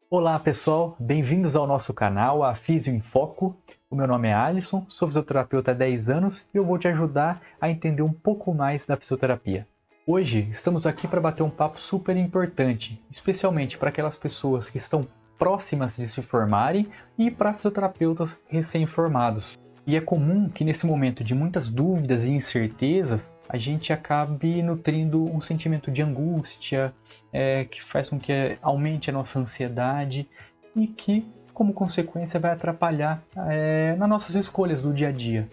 Olá pessoal, bem-vindos ao nosso canal, a Físio em Foco. O meu nome é Alisson, sou fisioterapeuta há 10 anos e eu vou te ajudar a entender um pouco mais da fisioterapia. Hoje estamos aqui para bater um papo super importante, especialmente para aquelas pessoas que estão próximas de se formarem e para fisioterapeutas recém-formados. E é comum que nesse momento de muitas dúvidas e incertezas, a gente acabe nutrindo um sentimento de angústia, que faz com que aumente a nossa ansiedade e que, como consequência, vai atrapalhar nas nossas escolhas do dia a dia.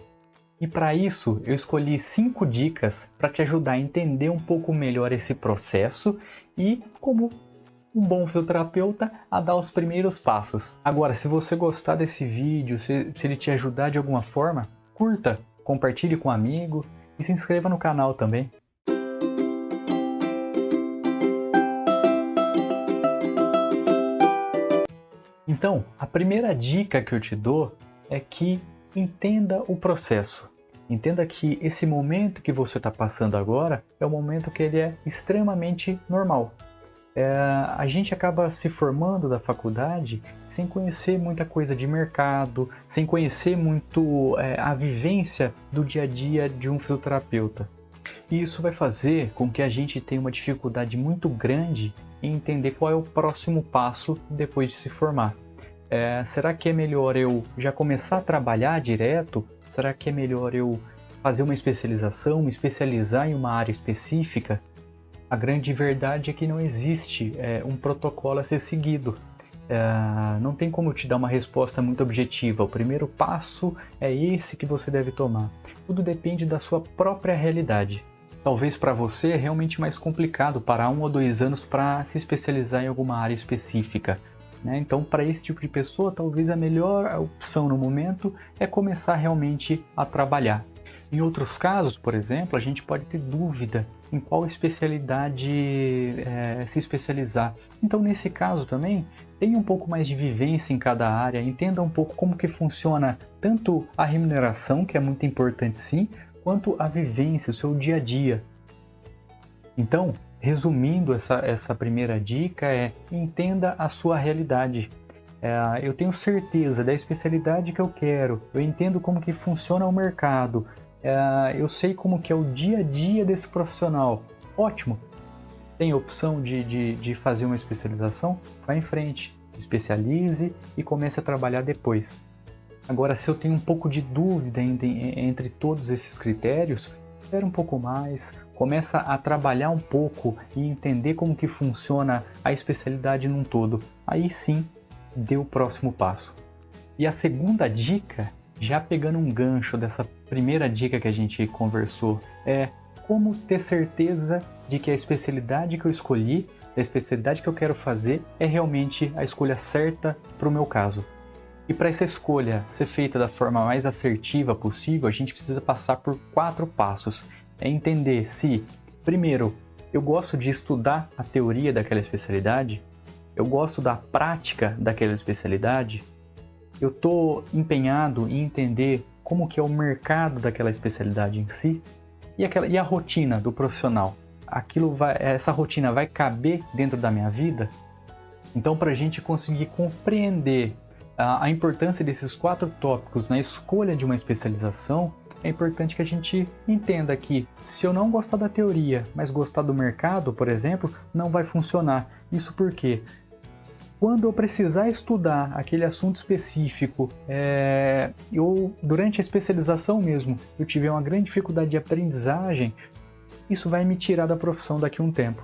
E para isso, eu escolhi 5 dicas para te ajudar a entender um pouco melhor esse processo e, como um bom fisioterapeuta, a dar os primeiros passos. Agora, se você gostar desse vídeo, se ele te ajudar de alguma forma, curta, compartilhe com um amigo e se inscreva no canal também. Então, a primeira dica que eu te dou é que entenda o processo. Entenda que esse momento que você está passando agora é um momento que ele é extremamente normal. A gente acaba se formando da faculdade sem conhecer muita coisa de mercado, sem conhecer muito a vivência do dia a dia de um fisioterapeuta. E isso vai fazer com que a gente tenha uma dificuldade muito grande em entender qual é o próximo passo depois de se formar. Será que é melhor eu já começar a trabalhar direto? Será que é melhor eu fazer uma especialização, me especializar em uma área específica? A grande verdade é que não existe um protocolo a ser seguido. Não tem como te dar uma resposta muito objetiva. O primeiro passo é esse que você deve tomar. Tudo depende da sua própria realidade. Talvez para você é realmente mais complicado parar 1 ou 2 anos para se especializar em alguma área específica, né? Então, para esse tipo de pessoa, talvez a melhor opção no momento é começar realmente a trabalhar. Em outros casos, por exemplo, a gente pode ter dúvida em qual especialidade se especializar. Então, nesse caso também, tenha um pouco mais de vivência em cada área, entenda um pouco como que funciona tanto a remuneração, que é muito importante sim, quanto a vivência, o seu dia a dia. Então, resumindo essa primeira dica entenda a sua realidade. Eu tenho certeza da especialidade que eu quero, eu entendo como que funciona o mercado, eu sei como que é o dia a dia desse profissional. Ótimo! Tem a opção de fazer uma especialização? Vá em frente, se especialize e comece a trabalhar depois. Agora, se eu tenho um pouco de dúvida entre todos esses critérios, espera um pouco mais, começa a trabalhar um pouco e entender como que funciona a especialidade num todo. Aí sim, dê o próximo passo. E a segunda dica, já pegando um gancho dessa primeira dica que a gente conversou, é como ter certeza de que a especialidade que eu escolhi, a especialidade que eu quero fazer, é realmente a escolha certa para o meu caso. E para essa escolha ser feita da forma mais assertiva possível, a gente precisa passar por 4 passos. É entender se, primeiro, eu gosto de estudar a teoria daquela especialidade, eu gosto da prática daquela especialidade, eu estou empenhado em entender como que é o mercado daquela especialidade em si e a rotina do profissional. Essa rotina vai caber dentro da minha vida? Então, para a gente conseguir compreender a importância desses 4 tópicos na escolha de uma especialização, é importante que a gente entenda que se eu não gostar da teoria, mas gostar do mercado, por exemplo, não vai funcionar. Isso porque quando eu precisar estudar aquele assunto específico, durante a especialização mesmo, eu tiver uma grande dificuldade de aprendizagem, isso vai me tirar da profissão daqui a um tempo.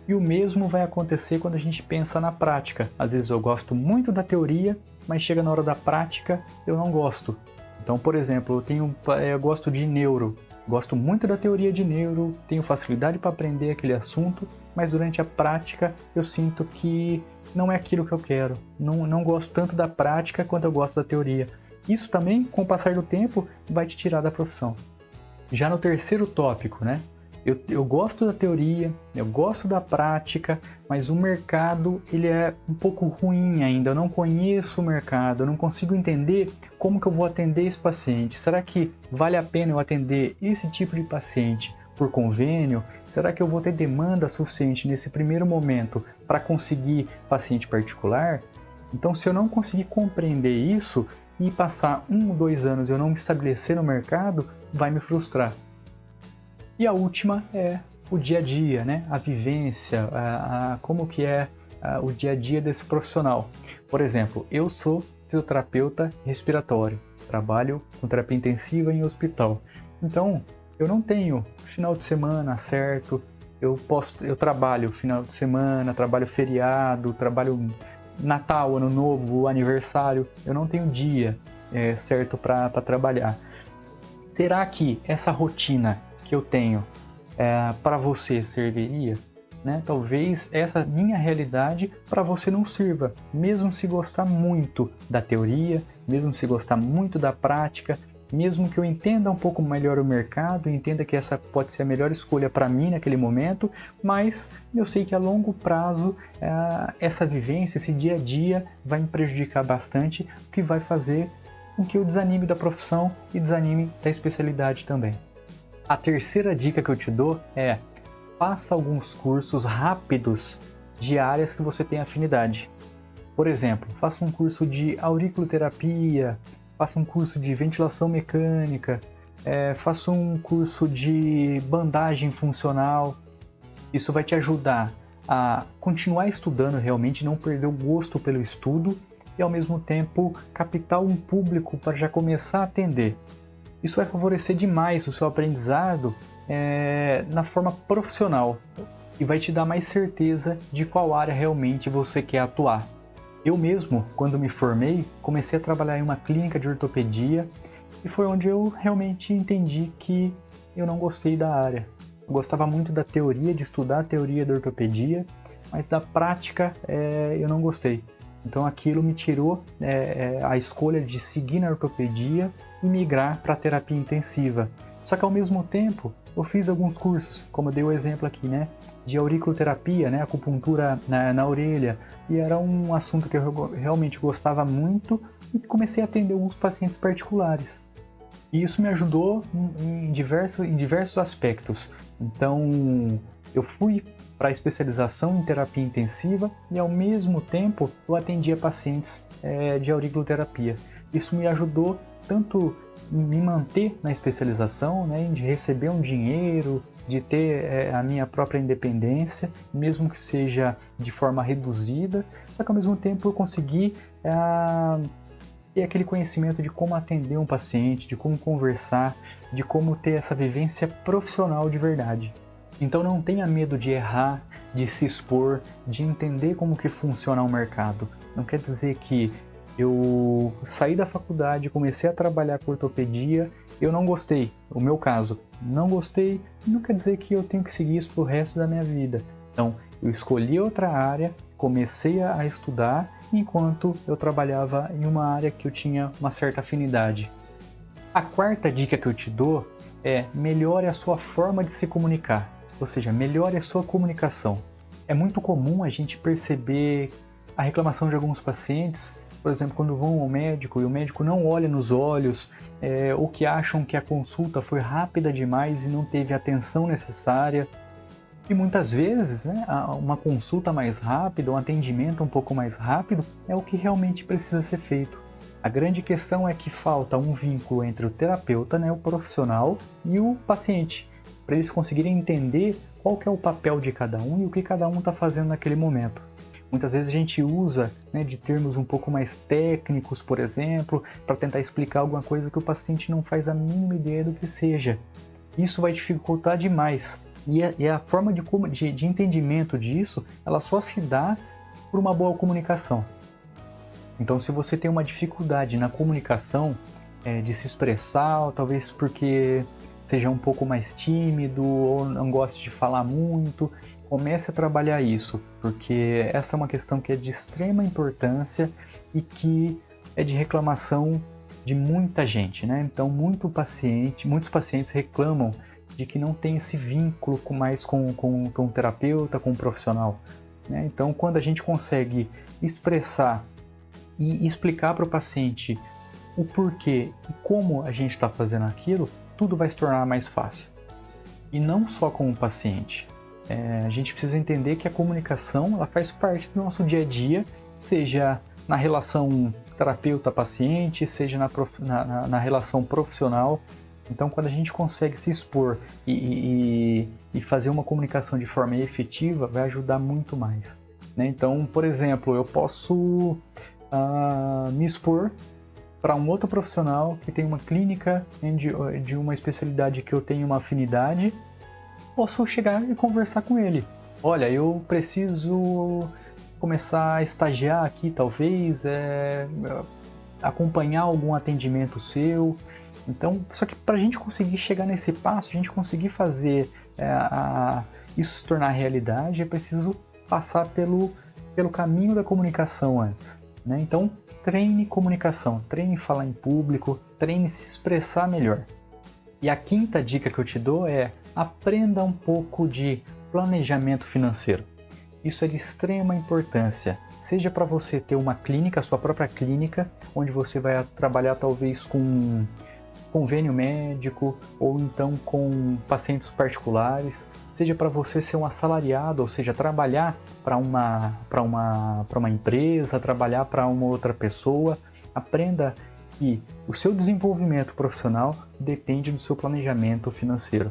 E o mesmo vai acontecer quando a gente pensa na prática. Às vezes eu gosto muito da teoria, mas chega na hora da prática eu não gosto. Então, por exemplo, eu gosto de neuro, gosto muito da teoria de neuro, tenho facilidade para aprender aquele assunto, mas durante a prática eu sinto que não é aquilo que eu quero. Não gosto tanto da prática quanto eu gosto da teoria. Isso também, com o passar do tempo, vai te tirar da profissão. Já no terceiro tópico, né? Eu gosto da teoria, eu gosto da prática, mas o mercado ele é um pouco ruim ainda. Eu não conheço o mercado, eu não consigo entender como que eu vou atender esse paciente. Será que vale a pena eu atender esse tipo de paciente? por convênio? Será que eu vou ter demanda suficiente nesse primeiro momento para conseguir paciente particular? Então, se eu não conseguir compreender isso e passar 1 ou 2 anos e eu não me estabelecer no mercado, vai me frustrar. E a última é o dia a dia, né? A vivência, como que é o dia a dia desse profissional. Por exemplo, eu sou fisioterapeuta respiratório, trabalho com terapia intensiva em hospital. Então, eu não tenho final de semana certo, eu trabalho final de semana, trabalho feriado, trabalho Natal, Ano Novo, aniversário, eu não tenho dia certo para trabalhar. Será que essa rotina que eu tenho para você serviria? Né? Talvez essa minha realidade para você não sirva, mesmo se gostar muito da teoria, mesmo se gostar muito da prática, mesmo que eu entenda um pouco melhor o mercado, entenda que essa pode ser a melhor escolha para mim naquele momento, mas eu sei que a longo prazo essa vivência, esse dia a dia vai me prejudicar bastante, o que vai fazer com que eu desanime da profissão e desanime da especialidade também. A terceira dica que eu te dou é: faça alguns cursos rápidos de áreas que você tem afinidade. Por exemplo, faça um curso de auriculoterapia, faça um curso de ventilação mecânica, faça um curso de bandagem funcional. Isso vai te ajudar a continuar estudando realmente, não perder o gosto pelo estudo e ao mesmo tempo captar um público para já começar a atender. Isso vai favorecer demais o seu aprendizado na forma profissional e vai te dar mais certeza de qual área realmente você quer atuar. Eu mesmo, quando me formei, comecei a trabalhar em uma clínica de ortopedia e foi onde eu realmente entendi que eu não gostei da área. Eu gostava muito da teoria, de estudar a teoria da ortopedia, mas da prática eu não gostei. Então aquilo me tirou a escolha de seguir na ortopedia e migrar para a terapia intensiva. Só que ao mesmo tempo eu fiz alguns cursos, como eu dei o exemplo aqui, né, de auriculoterapia, né, acupuntura na orelha, e era um assunto que eu realmente gostava muito e comecei a atender alguns pacientes particulares. E isso me ajudou em diversos aspectos. Então eu fui para a especialização em terapia intensiva e ao mesmo tempo eu atendia pacientes de auriculoterapia. Isso me ajudou tanto em me manter na especialização, né, de receber um dinheiro, de ter a minha própria independência, mesmo que seja de forma reduzida, só que ao mesmo tempo eu consegui ter aquele conhecimento de como atender um paciente, de como conversar, de como ter essa vivência profissional de verdade. Então não tenha medo de errar, de se expor, de entender como que funciona o mercado. Não quer dizer que eu saí da faculdade, comecei a trabalhar com ortopedia, eu não gostei. O meu caso, não gostei, não quer dizer que eu tenho que seguir isso pro resto da minha vida. Então, eu escolhi outra área, comecei a estudar, enquanto eu trabalhava em uma área que eu tinha uma certa afinidade. A quarta dica que eu te dou é: melhore a sua forma de se comunicar, ou seja, melhore a sua comunicação. É muito comum a gente perceber a reclamação de alguns pacientes, por exemplo, quando vão ao médico e o médico não olha nos olhos, ou que acham que a consulta foi rápida demais e não teve a atenção necessária. E muitas vezes, né, uma consulta mais rápida, um atendimento um pouco mais rápido é o que realmente precisa ser feito. A grande questão é que falta um vínculo entre o terapeuta, né, o profissional, e o paciente, para eles conseguirem entender qual que é o papel de cada um e o que cada um está fazendo naquele momento. Muitas vezes a gente usa, né, de termos um pouco mais técnicos, por exemplo, para tentar explicar alguma coisa que o paciente não faz a mínima ideia do que seja. Isso vai dificultar demais. E a forma de entendimento disso, ela só se dá por uma boa comunicação. Então, se você tem uma dificuldade na comunicação, de se expressar, ou talvez porque seja um pouco mais tímido ou não goste de falar muito, comece a trabalhar isso, porque essa é uma questão que é de extrema importância e que é de reclamação de muita gente, né? Então, muitos pacientes reclamam de que não tem esse vínculo mais com o terapeuta, com o profissional, né? Então, quando a gente consegue expressar e explicar para o paciente o porquê e como a gente está fazendo aquilo, tudo vai se tornar mais fácil. e não só com o paciente. A gente precisa entender que a comunicação ela faz parte do nosso dia a dia, seja na relação terapeuta-paciente, seja na relação profissional. Então, quando a gente consegue se expor e fazer uma comunicação de forma efetiva, vai ajudar muito mais, né? Então, por exemplo, eu posso me expor para um outro profissional que tem uma clínica de uma especialidade que eu tenho uma afinidade. Posso chegar e conversar com ele. Olha, eu preciso começar a estagiar aqui, talvez, acompanhar algum atendimento seu. Então, só que para a gente conseguir chegar nesse passo, a gente conseguir fazer isso se tornar realidade, é preciso passar pelo caminho da comunicação antes, né? Então, treine comunicação, treine falar em público, treine se expressar melhor. E a quinta dica que eu te dou é: aprenda um pouco de planejamento financeiro. Isso é de extrema importância, seja para você ter uma clínica, a sua própria clínica, onde você vai trabalhar talvez com convênio médico ou então com pacientes particulares, seja para você ser um assalariado, ou seja, trabalhar para uma empresa, trabalhar para uma outra pessoa. Aprenda que o seu desenvolvimento profissional depende do seu planejamento financeiro.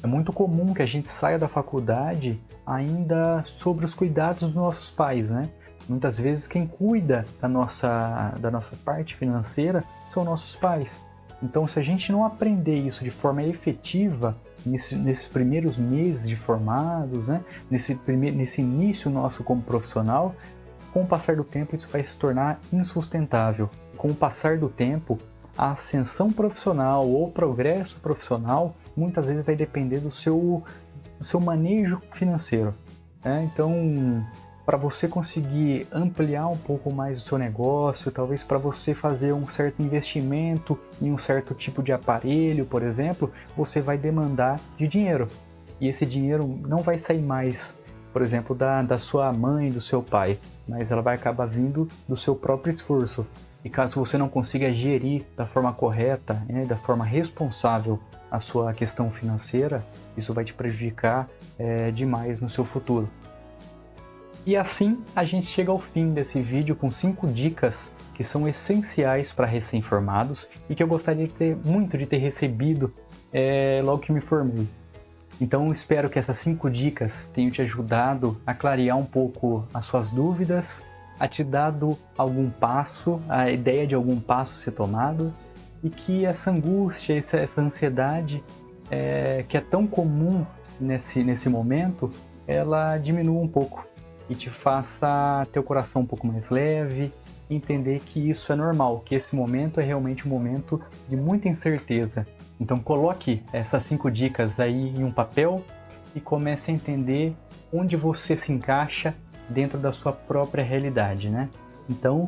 É muito comum que a gente saia da faculdade ainda sobre os cuidados dos nossos pais, né? Muitas vezes quem cuida da nossa parte financeira são nossos pais. Então, se a gente não aprender isso de forma efetiva nesses primeiros meses de formados, né? nesse início nosso como profissional, com o passar do tempo isso vai se tornar insustentável. Com o passar do tempo, a ascensão profissional ou progresso profissional muitas vezes vai depender do seu manejo financeiro, né? Então, para você conseguir ampliar um pouco mais o seu negócio, talvez para você fazer um certo investimento em um certo tipo de aparelho, por exemplo, você vai demandar de dinheiro. E esse dinheiro não vai sair mais, por exemplo, da sua mãe, do seu pai, mas ela vai acabar vindo do seu próprio esforço. E caso você não consiga gerir da forma correta, né, da forma responsável a sua questão financeira, isso vai te prejudicar demais no seu futuro. E assim a gente chega ao fim desse vídeo com 5 dicas que são essenciais para recém-formados e que eu gostaria muito de ter recebido logo que me formei. Então espero que essas 5 dicas tenham te ajudado a clarear um pouco as suas dúvidas, a te dado algum passo, a ideia de algum passo a ser tomado, e que essa angústia, essa ansiedade que é tão comum nesse momento, ela diminua um pouco e te faça ter o coração um pouco mais leve, entender que isso é normal, que esse momento é realmente um momento de muita incerteza. Então coloque essas 5 dicas aí em um papel e comece a entender onde você se encaixa dentro da sua própria realidade, né? Então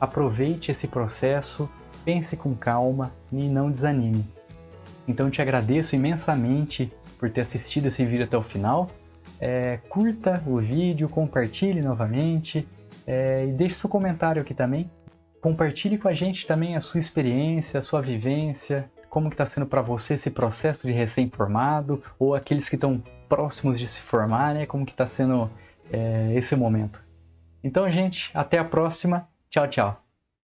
aproveite esse processo, pense com calma e não desanime. Então te agradeço imensamente por ter assistido esse vídeo até o final. Curta o vídeo, compartilhe novamente e deixe seu comentário aqui também. Compartilhe com a gente também a sua experiência, a sua vivência, como que está sendo para você esse processo de recém-formado ou aqueles que estão próximos de se formar, né? Como que está sendo esse momento. Então, gente, até a próxima. Tchau, tchau.